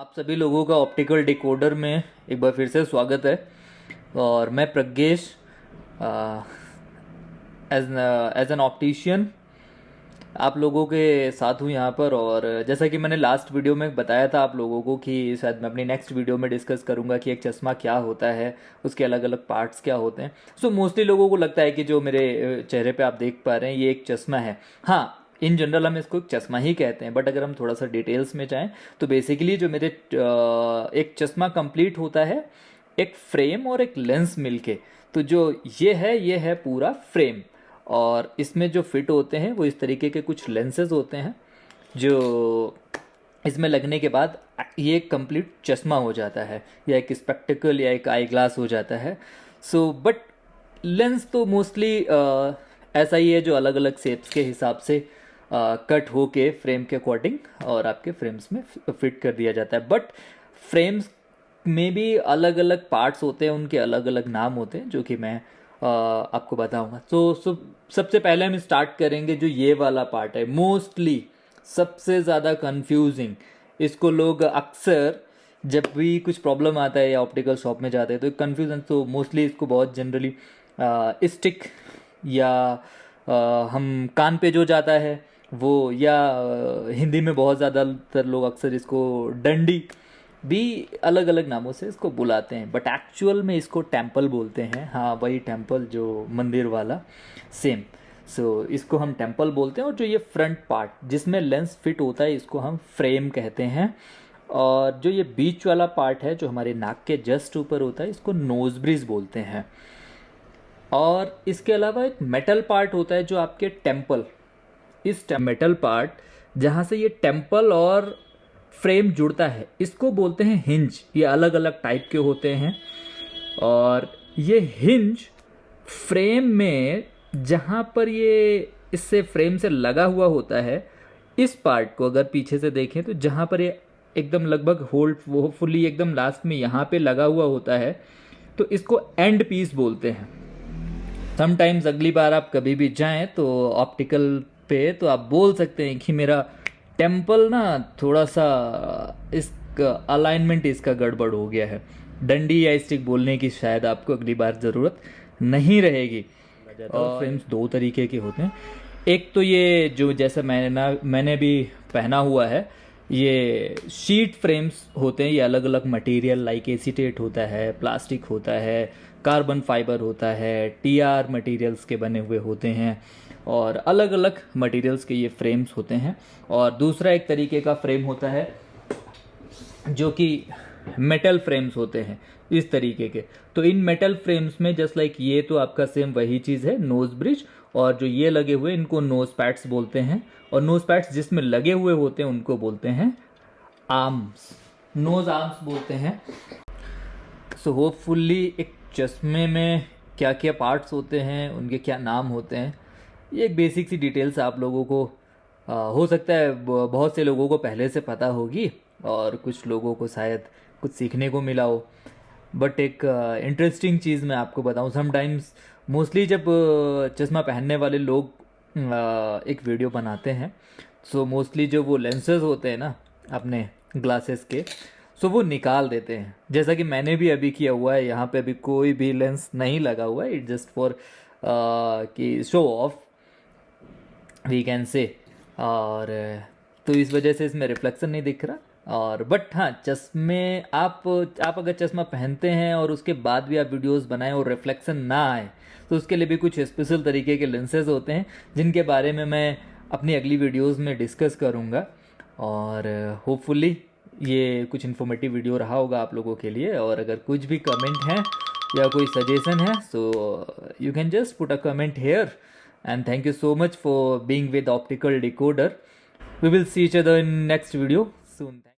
आप सभी लोगों का ऑप्टिकल डिकोडर में एक बार फिर से स्वागत है। और मैं प्रज्ञेश एज एन ऑप्टिशियन आप लोगों के साथ हूँ यहाँ पर। और जैसा कि मैंने लास्ट वीडियो में बताया था आप लोगों को कि शायद मैं अपनी नेक्स्ट वीडियो में डिस्कस करूँगा कि एक चश्मा क्या होता है, उसके अलग अलग पार्ट्स क्या होते हैं। सो मोस्टली लोगों को लगता है कि जो मेरे चेहरे पे आप देख पा रहे हैं ये एक चश्मा है। हाँ, इन जनरल हम इसको एक चश्मा ही कहते हैं, बट अगर हम थोड़ा सा डिटेल्स में जाएं तो बेसिकली जो मेरे एक चश्मा कंप्लीट होता है एक फ्रेम और एक लेंस मिलके। तो जो ये है पूरा फ्रेम, और इसमें जो फिट होते हैं वो इस तरीके के कुछ लेंसेज होते हैं जो इसमें लगने के बाद ये एक कंप्लीट चश्मा हो जाता है, या एक स्पेक्टिकल या एक आई ग्लास हो जाता है। सो बट लेंस तो मोस्टली ऐसा ही है जो अलग अलग शेप्स के हिसाब से कट हो के फ्रेम के अकॉर्डिंग और आपके फ्रेम्स में फिट कर दिया जाता है। बट फ्रेम्स में भी अलग अलग पार्ट्स होते हैं, उनके अलग अलग नाम होते हैं जो कि मैं आपको बताऊंगा। तो सबसे पहले हम स्टार्ट करेंगे जो ये वाला पार्ट है, मोस्टली सबसे ज़्यादा कंफ्यूजिंग। इसको लोग अक्सर जब भी कुछ प्रॉब्लम आता है या ऑप्टिकल शॉप में जाते हैं तो कंफ्यूजन, तो मोस्टली इसको बहुत जनरली स्टिक या हम कान पे जो जाता है वो, या हिंदी में बहुत ज़्यादातर लोग अक्सर इसको डंडी भी अलग अलग नामों से इसको बुलाते हैं, बट एक्चुअल में इसको टेम्पल बोलते हैं। हाँ, वही टेम्पल जो मंदिर वाला, सेम। सो इसको हम टेम्पल बोलते हैं। और जो ये फ्रंट पार्ट जिसमें लेंस फिट होता है इसको हम फ्रेम कहते हैं। और जो ये बीच वाला पार्ट है जो हमारे नाक के जस्ट ऊपर होता है इसको नोज ब्रिज बोलते हैं। और इसके अलावा एक मेटल पार्ट होता है जो आपके टेम्पल, इस मेटल पार्ट जहाँ से ये टेम्पल और फ्रेम जुड़ता है इसको बोलते हैं हिंज। ये अलग अलग टाइप के होते हैं। और ये हिंज फ्रेम में जहाँ पर ये इससे फ्रेम से लगा हुआ होता है, इस पार्ट को अगर पीछे से देखें तो जहाँ पर ये एकदम लगभग होल्ड वो फुली एकदम लास्ट में यहाँ पे लगा हुआ होता है तो इसको एंड पीस बोलते हैं। समटाइम्स अगली बार आप कभी भी जाएं तो ऑप्टिकल पे तो आप बोल सकते हैं कि मेरा टेम्पल ना थोड़ा सा इसका अलाइनमेंट इसका गड़बड़ हो गया है। डंडी या स्टिक बोलने की शायद आपको अगली बार ज़रूरत नहीं रहेगी। और फ्रेम्स दो तरीके के होते हैं। एक तो ये जो जैसा मैंने भी पहना हुआ है, ये शीट फ्रेम्स होते हैं। ये अलग अलग मटेरियल लाइक एसीटेट होता है, प्लास्टिक होता है, कार्बन फाइबर होता है, टीआर मटेरियल्स के बने हुए होते हैं, और अलग अलग मटेरियल्स के ये फ्रेम्स होते हैं। और दूसरा एक तरीके का फ्रेम होता है जो कि मेटल फ्रेम्स होते हैं इस तरीके के। तो इन मेटल फ्रेम्स में जस्ट लाइक ये तो आपका सेम वही चीज़ है, नोज ब्रिज। और जो ये लगे हुए इनको नोज पैड्स बोलते हैं। और नोज पैड्स जिसमें लगे हुए होते हैं उनको बोलते हैं आर्म्स, नोज आर्म्स बोलते हैं। सो होपफुली एक चश्मे में क्या क्या पार्ट्स होते हैं, उनके क्या नाम होते हैं, ये एक बेसिक सी डिटेल्स आप लोगों को हो सकता है बहुत से लोगों को पहले से पता होगी और कुछ लोगों को शायद कुछ सीखने को मिला हो। बट एक इंटरेस्टिंग चीज़ मैं आपको बताऊं, समटाइम्स मोस्टली जब चश्मा पहनने वाले लोग एक वीडियो बनाते हैं सो मोस्टली जो वो लेंसेज होते हैं ना अपने ग्लासेस के, सो वो निकाल देते हैं। जैसा कि मैंने भी अभी किया हुआ है, यहाँ पे अभी कोई भी लेंस नहीं लगा हुआ है, इट जस्ट फॉर कि show off we can say. और तो इस वजह से इसमें रिफ्लेक्शन नहीं दिख रहा। और बट हाँ, चश्मे आप अगर चश्मा पहनते हैं और उसके बाद भी आप वीडियोस बनाएं और रिफ्लेक्शन ना आए तो उसके लिए भी कुछ स्पेशल तरीके के लेंसेज होते हैं जिनके बारे में मैं अपनी अगली वीडियोस में डिस्कस करूँगा। और होपफुली ये कुछ इन्फॉर्मेटिव वीडियो रहा होगा आप लोगों के लिए। और अगर कुछ भी कमेंट है या कोई सजेशन है so you can just put a comment here. And thank you so much for being with Optical Decoder. We will see each other in next video soon.